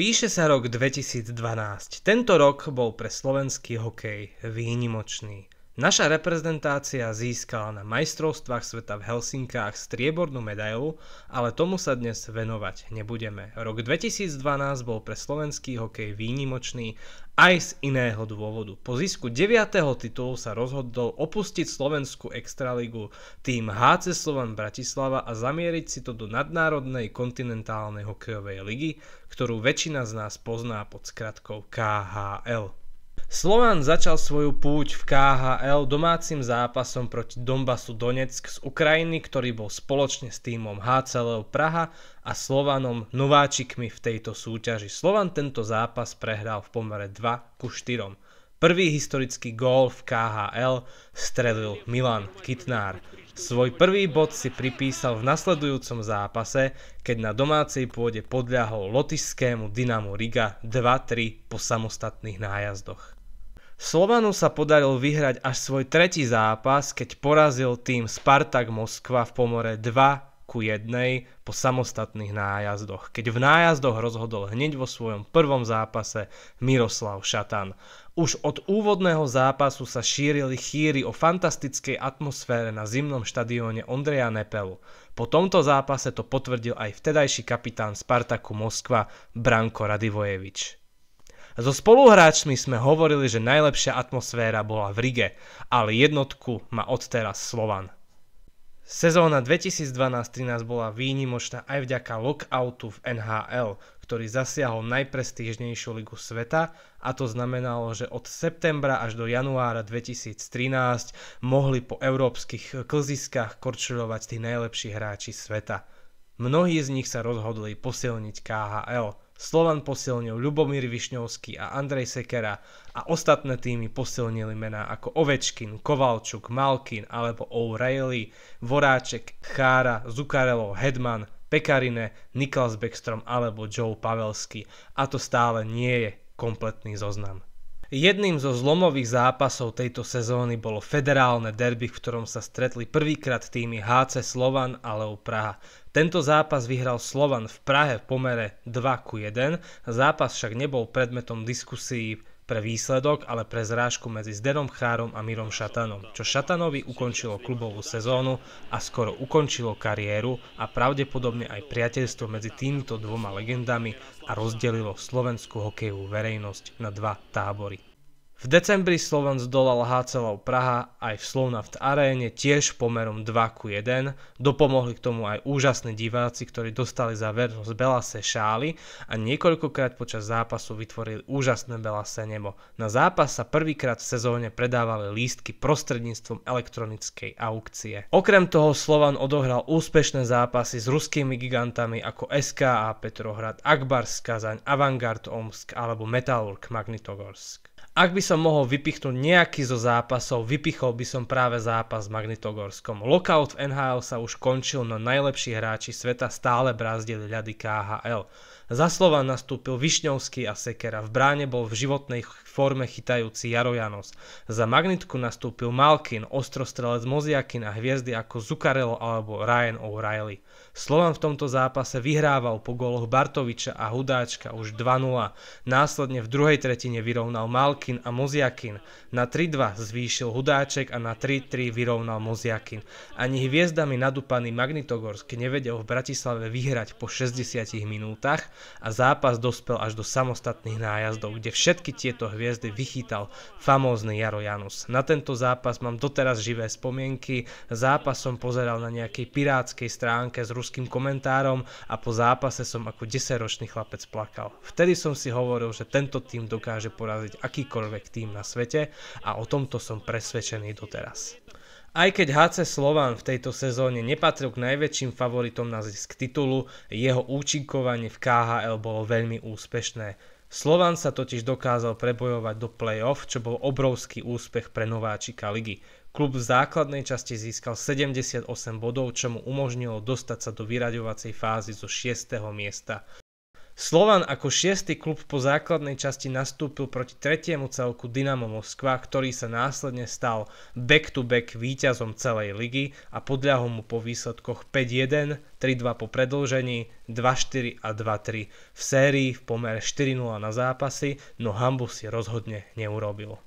Píše sa rok 2012. Tento rok bol pre slovenský hokej výnimočný. Naša reprezentácia získala na majstrovstvách sveta v Helsinkách striebornú medailu, ale tomu sa dnes venovať nebudeme. Rok 2012 bol pre slovenský hokej výnimočný aj z iného dôvodu. Po zisku 9. titulu sa rozhodol opustiť slovenskú extraligu tým HC Slovan Bratislava a zamieriť si to do nadnárodnej kontinentálnej hokejovej ligy, ktorú väčšina z nás pozná pod skratkou KHL. Slovan začal svoju púť v KHL domácim zápasom proti Donbasu Donetsk z Ukrajiny, ktorý bol spoločne s tímom HC Lev Praha a Slovanom nováčikmi v tejto súťaži. Slovan tento zápas prehral v pomere 2:4. Prvý historický gól v KHL strelil Milan Kytnár. Svoj prvý bod si pripísal v nasledujúcom zápase, keď na domácej pôde podľahol lotyšskému Dynamu Riga 2:3 po samostatných nájazdoch. Slovanu sa podaril vyhrať až svoj tretí zápas, keď porazil tým Spartak Moskva v pomere 2:1 po samostatných nájazdoch, keď v nájazdoch rozhodol hneď vo svojom prvom zápase Miroslav Šatan. Už od úvodného zápasu sa šírili chýry o fantastickej atmosfére na zimnom štadióne Ondreja Nepelu. Po tomto zápase to potvrdil aj vtedajší kapitán Spartaku Moskva Branko Radivojevič. So spoluhráčmi sme hovorili, že najlepšia atmosféra bola v Rige, ale jednotku má odteraz Slovan. Sezóna 2012-13 bola výnimočná aj vďaka lockoutu v NHL, ktorý zasiahol najprestížnejšiu ligu sveta, a to znamenalo, že od septembra až do januára 2013 mohli po európskych klziskách korčuľovať tí najlepší hráči sveta. Mnohí z nich sa rozhodli posilniť KHL. Slovan posilnil Ľubomír Višňovský a Andrej Sekera a ostatné týmy posilnili mená ako Ovečkin, Kovalčuk, Malkin alebo O'Reilly, Voráček, Chára, Zuccarello, Hedman, Pekarine, Niklas Bäckström alebo Joe Pavelski. A to stále nie je kompletný zoznam. Jedným zo zlomových zápasov tejto sezóny bolo federálne derby, v ktorom sa stretli prvýkrát týmy HC Slovan a Lev Praha. Tento zápas vyhral Slovan v Prahe v pomere 2:1, zápas však nebol predmetom diskusí pre výsledok, ale pre zrážku medzi Zdenom Chárom a Mirom Šatanom, čo Šatanovi ukončilo klubovú sezónu a skoro ukončilo kariéru a pravdepodobne aj priateľstvo medzi týmito dvoma legendami a rozdelilo slovenskú hokejovú verejnosť na dva tábory. V decembri Slovan zdolal HC Lev Praha aj v Slovnaft aréne tiež pomerom 2:1. Dopomohli k tomu aj úžasní diváci, ktorí dostali za vernosť belasé šály a niekoľkokrát počas zápasu vytvorili úžasné belasé nebo. Na zápas sa prvýkrát v sezóne predávali lístky prostredníctvom elektronickej aukcie. Okrem toho Slovan odohral úspešné zápasy s ruskými gigantami ako SKA Petrohrad, Akbars Kazaň, Avangard Omsk alebo Metalurg Magnitogorsk. Ak by som mohol vypichnúť nejaký zo zápasov, vypichol by som práve zápas s Magnitogorskom. Lockout v NHL sa už končil, no najlepší hráči sveta stále brázdili ľady KHL. Za Slovan nastúpil Višňovský a Sekera, v bráne bol v životnej forme chytajúci Jaro Janos. Za Magnitku nastúpil Malkin, ostrostrelec Moziakin a hviezdy ako Zuccarello alebo Ryan O'Reilly. Slovan v tomto zápase vyhrával po góloch Bartoviča a Hudáčka už 2:0. Následne v druhej tretine vyrovnal Malkin a Moziakin. Na 3:2 zvýšil Hudáček a na 3:3 vyrovnal Moziakin. Ani hviezdami nadúpaný Magnitogorsk nevedel v Bratislave vyhrať po 60 minútach a zápas dospel až do samostatných nájazdov, kde všetky tieto hviezdy vychytal famózny Jaro Janus. Na tento zápas mám doteraz živé spomienky. Zápas som pozeral na nejakej pirátskej stránke s ruským komentárom a po zápase som ako 10-ročný chlapec plakal. Vtedy som si hovoril, že tento tím dokáže poraziť akýkoľvek tím na svete a o tomto som presvedčený doteraz. Aj keď HC Slovan v tejto sezóne nepatril k najväčším favoritom na zisk titulu, jeho účinkovanie v KHL bolo veľmi úspešné. Slovan sa totiž dokázal prebojovať do play-off, čo bol obrovský úspech pre nováčika ligy. Klub v základnej časti získal 78 bodov, čo mu umožnilo dostať sa do vyraďovacej fázy zo 6. miesta. Slovan ako 6. klub po základnej časti nastúpil proti 3. celku Dynamo Moskva, ktorý sa následne stal back-to-back víťazom celej ligy a podľahol mu po výsledkoch 5-1, 3-2 po predĺžení, 2-4 a 2-3 v sérii v pomere 4-0 na zápasy, no hanbu si rozhodne neurobilo.